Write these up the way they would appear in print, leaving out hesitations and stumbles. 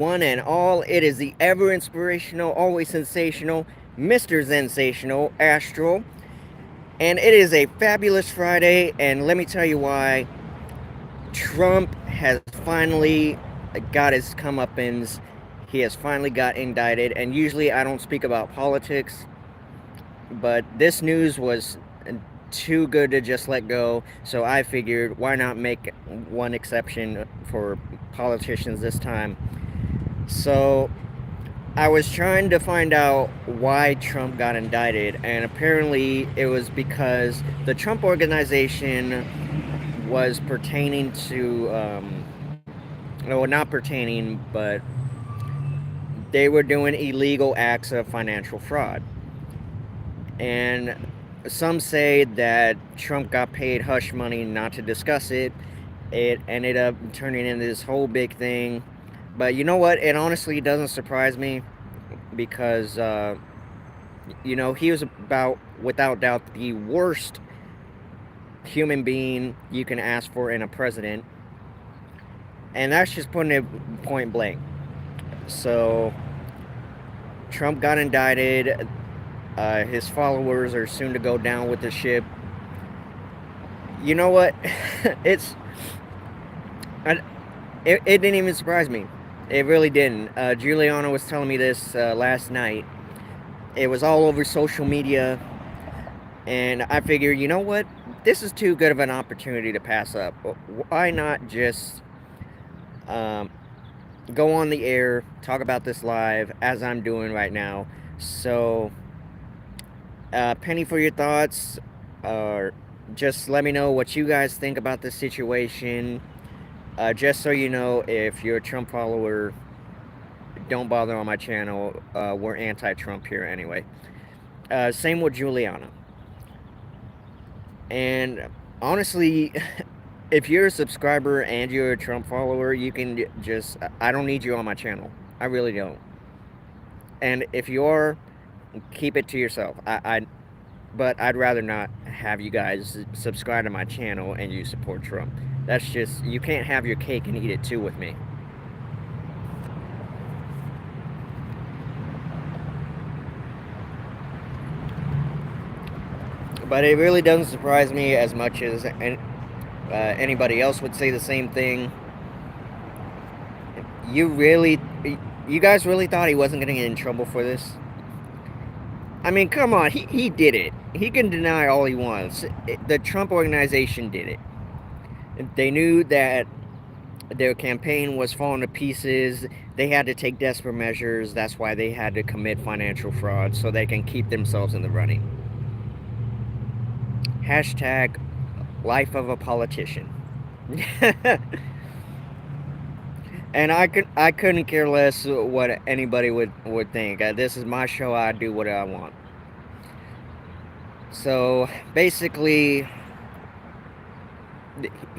one and all. It is the ever inspirational, always sensational, Mr. Sensational Astral. And it is a fabulous Friday, and let me tell you why. Trump has finally got his comeuppance. He has finally got indicted, and usually I don't speak about politics, but this news was too good to just let go. So I figured, why not make one exception for politicians this time? So I was trying to find out why Trump got indicted, and apparently it was because the Trump organization was pertaining to, well, not pertaining, but they were doing illegal acts of financial fraud. And some say that Trump got paid hush money not to discuss it. It ended up turning into this whole big thing. But you know what? It honestly doesn't surprise me because, he was about, without doubt, the worst human being you can ask for in a president. And that's just putting it point blank. So, Trump got indicted. His followers are soon to go down with the ship. You know what? it's I, it didn't even surprise me. It really didn't. Giuliano was telling me this last night. It was all over social media, and I figured, you know what? This is too good of an opportunity to pass up. Why not just um, go on the air, talk about this live as I'm doing right now? So, penny for your thoughts, or just let me know what you guys think about this situation. Just so you know, if you're a Trump follower, don't bother on my channel. We're anti-Trump here anyway. Same with Juliana. And honestly, if you're a subscriber and you're a Trump follower, you can just, I don't need you on my channel. I really don't. And if you are, keep it to yourself. But I'd rather not have you guys subscribe to my channel and you support Trump. That's just, you can't have your cake and eat it too with me. But it really doesn't surprise me as much as anybody else would say the same thing. You really, you guys really thought he wasn't going to get in trouble for this? I mean, come on, he did it. He can deny all he wants. The Trump organization did it. They knew that their campaign was falling to pieces. They had to take desperate measures. That's why they had to commit financial fraud so they can keep themselves in the running. Hashtag life of a politician. And I couldn't care less what anybody would think. This is my show. I do what I want. So basically,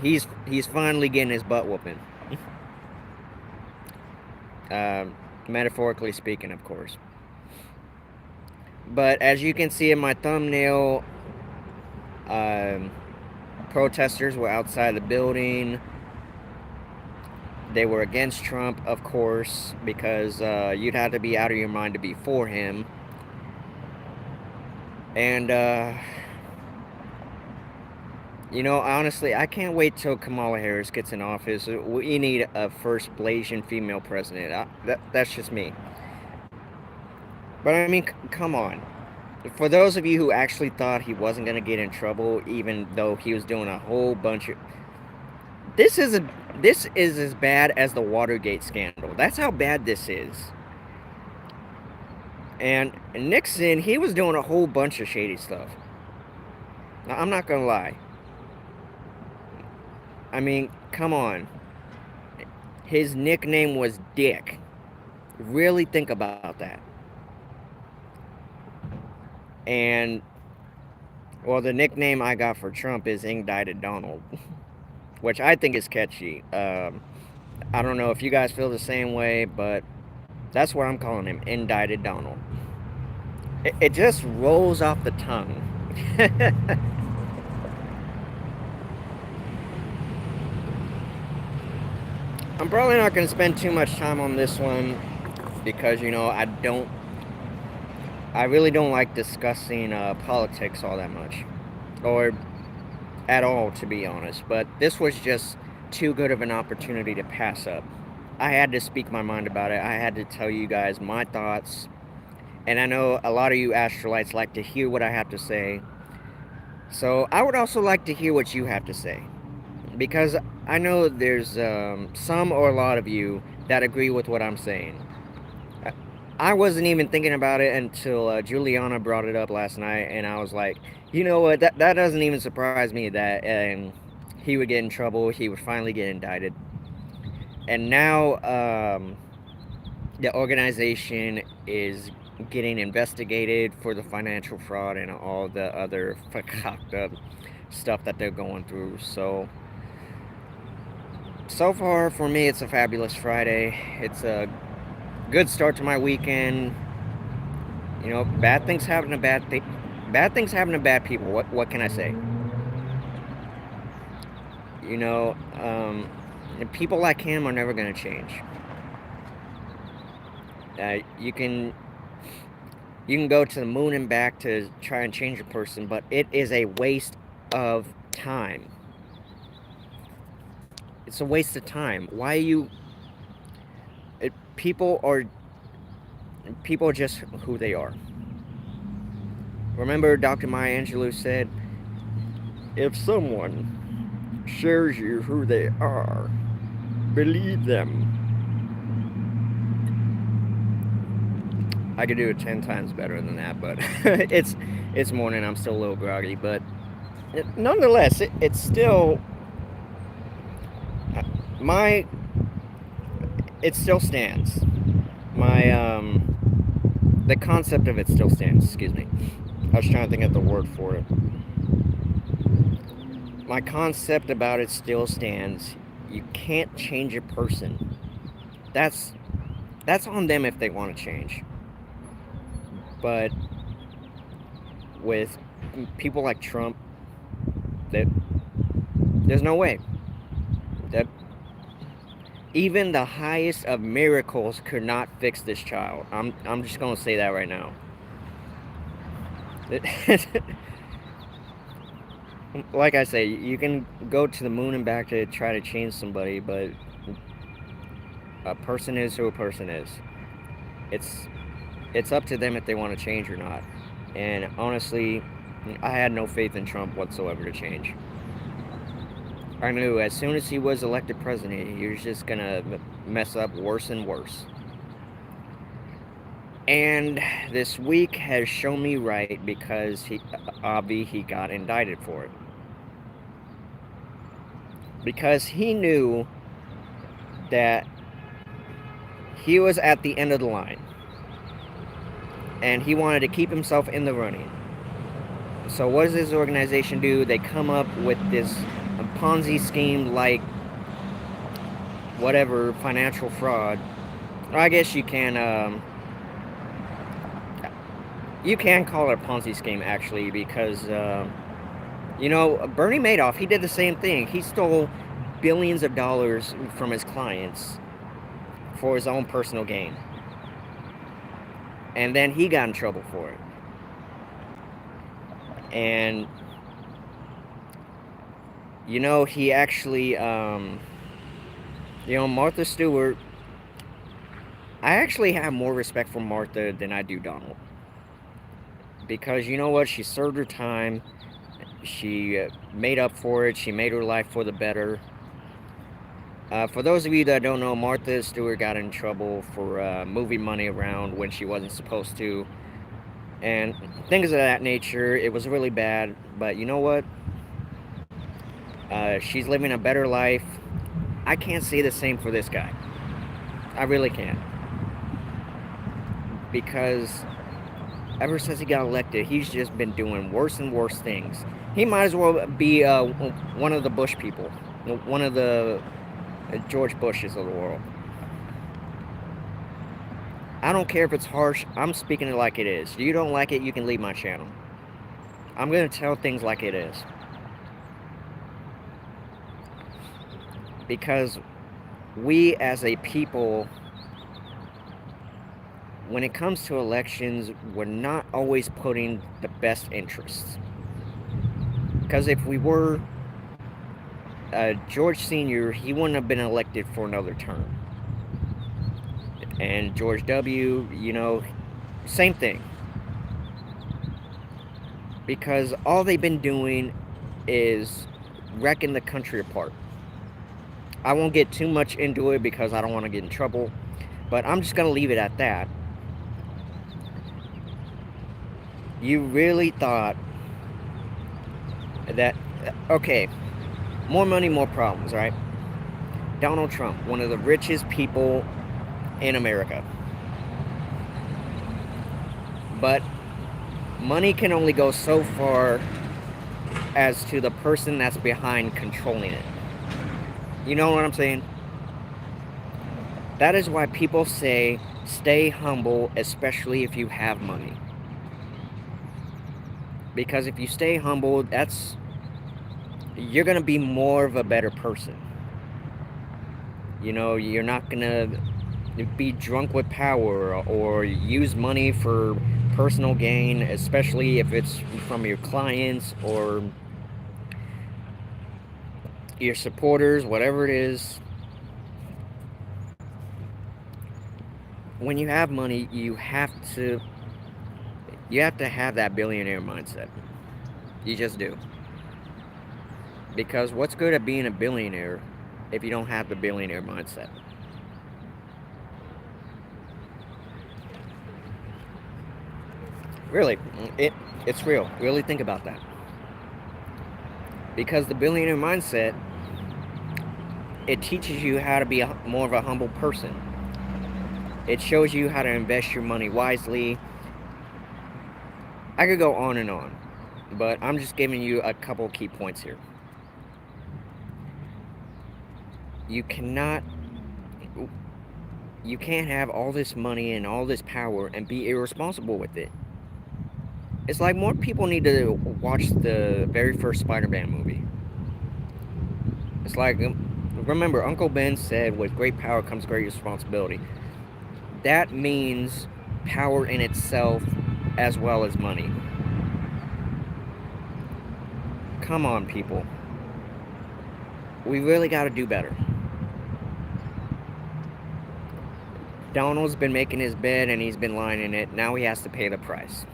he's finally getting his butt whooping. Metaphorically speaking, of course. But as you can see in my thumbnail, um, protesters were outside the building. They were against Trump, of course, because you'd have to be out of your mind to be for him. And, honestly, I can't wait till Kamala Harris gets in office. We need a first Blasian female president. That's just me. But I mean, come on. For those of you who actually thought he wasn't going to get in trouble, even though he was doing a whole bunch of... This is as bad as the Watergate scandal. That's how bad this is. And Nixon, he was doing a whole bunch of shady stuff. Now, I'm not going to lie. I mean, come on. His nickname was Dick. Really think about that. And, well, the nickname I got for Trump is Indicted Donald, which I think is catchy. I don't know if you guys feel the same way, but that's what I'm calling him, Indicted Donald. It just rolls off the tongue. I'm probably not going to spend too much time on this one because, I really don't like discussing politics all that much. Or at all, to be honest. But this was just too good of an opportunity to pass up. I had to speak my mind about it. I had to tell you guys my thoughts. And I know a lot of you astrolites like to hear what I have to say. So I would also like to hear what you have to say. Because I know there's some or a lot of you that agree with what I'm saying. I wasn't even thinking about it until Juliana brought it up last night, and I was like, you know what? That doesn't even surprise me that he would get in trouble. He would finally get indicted, and now the organization is getting investigated for the financial fraud and all the other fucked up stuff that they're going through. So far for me, it's a fabulous Friday. It's a good start to my weekend. Bad things happen to bad things happen to bad people. What can I say? You know, um, People like him are never gonna change. You can go to the moon and back to try and change a person, but it is a waste of time. It's a waste of time. Why you? It, people are just who they are. Remember, Dr. Maya Angelou said, "If someone shows you who they are, believe them." I could do it 10 times better than that, but it's morning. I'm still a little groggy, but nonetheless, it's still my it still stands. My the concept of it still stands. Excuse me. I was trying to think of the word for it. My concept about it still stands. You can't change a person. That's that's on them if they want to change. But with people like Trump, that there's no way that even the highest of miracles could not fix this child. I'm just gonna say that right now. Like I say, you can go to the moon and back to try to change somebody, but a person is who a person is. It's it's up to them if they want to change or not. And honestly, I had no faith in Trump whatsoever to change. I knew as soon as he was elected president, he was just gonna mess up worse and worse. And this week has shown me right because he got indicted for it. Because he knew that he was at the end of the line. And he wanted to keep himself in the running. So what does this organization do? They come up with this Ponzi scheme like whatever financial fraud. I guess you can call it a Ponzi scheme actually because Bernie Madoff, he did the same thing. He stole billions of dollars from his clients for his own personal gain. And then he got in trouble for it. And he actually Martha Stewart, I actually have more respect for Martha than I do Donald. Because you know what? She served her time. She made up for it. She made her life for the better. For those of you that don't know, Martha Stewart got in trouble for moving money around when she wasn't supposed to. And things of that nature. It was really bad. But you know what? She's living a better life. I can't say the same for this guy. I really can't. Because ever since he got elected, he's just been doing worse and worse things. He might as well be one of the Bush people, one of the George Bushes of the world. I don't care if it's harsh. I'm speaking it like it is. If you don't like it, you can leave my channel. I'm going to tell things like it is. Because we as a people, when it comes to elections, we're not always putting the best interests. Because if we were, George Sr., he wouldn't have been elected for another term. And George W., same thing. Because all they've been doing is wrecking the country apart. I won't get too much into it because I don't want to get in trouble, but I'm just going to leave it at that. You really thought that, okay, more money, more problems, right? Donald Trump, one of the richest people in America. But money can only go so far as to the person that's behind controlling it. You know what I'm saying? That is why people say stay humble, especially if you have money. Because if you stay humble, you're going to be more of a better person. You're not going to be drunk with power or use money for personal gain, especially if it's from your clients or your supporters, whatever it is. When you have money, you have to have that billionaire mindset. You just do. Because what's good at being a billionaire if you don't have the billionaire mindset? Really, it's real. Really think about that. Because the billionaire mindset, it teaches you how to be more of a humble person. It shows you how to invest your money wisely. I could go on, but I'm just giving you a couple key points here. You cannot you can't have all this money and all this power and be irresponsible with it. It's like more people need to watch the very first Spider-Man movie. It's like, remember, Uncle Ben said, with great power comes great responsibility. That means power in itself as well as money. Come on, people. We really got to do better. Donald's been making his bed and he's been lying in it. Now he has to pay the price.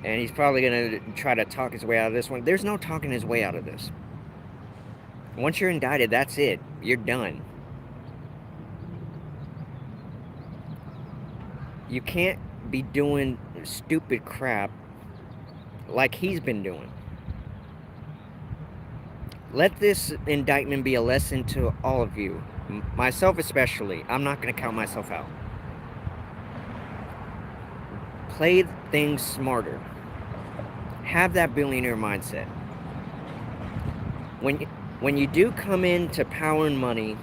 And he's probably going to try to talk his way out of this one. There's no talking his way out of this. Once you're indicted, that's it. You're done. You can't be doing stupid crap like he's been doing. Let this indictment be a lesson to all of you, myself especially. I'm not going to count myself out. Play things smarter. Have that billionaire mindset. When you do come into power and money,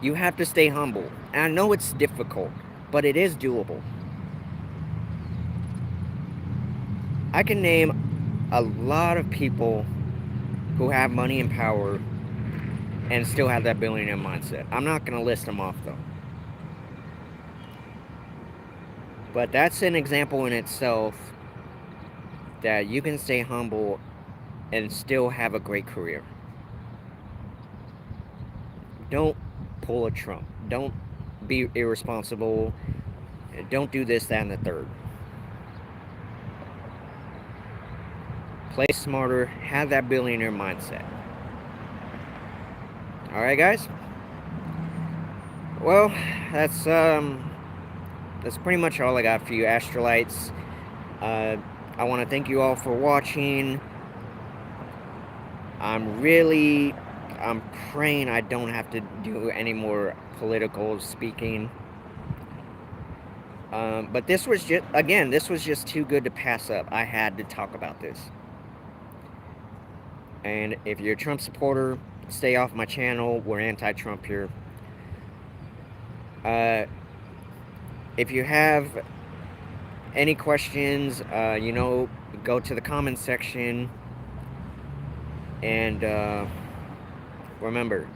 you have to stay humble. And I know it's difficult, but it is doable. I can name a lot of people who have money and power and still have that billionaire mindset. I'm not going to list them off, though. But that's an example in itself that you can stay humble and still have a great career. Don't pull a Trump. Don't be irresponsible. Don't do this, that, and the third. Play smarter. Have that billionaire mindset. Alright, guys? Well, that's pretty much all I got for you, Astrolites. I want to thank you all for watching. I'm praying I don't have to do any more political speaking. But this was just too good to pass up. I had to talk about this. And if you're a Trump supporter, stay off my channel. We're anti-Trump here. If you have any questions, go to the comment section And remember,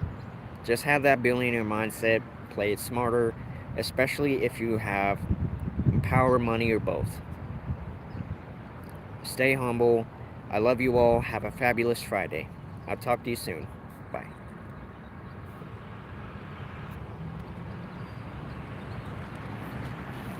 just have that billionaire mindset. Play it smarter, especially if you have power, money, or both. Stay humble. I love you all. Have a fabulous Friday. I'll talk to you soon. Bye.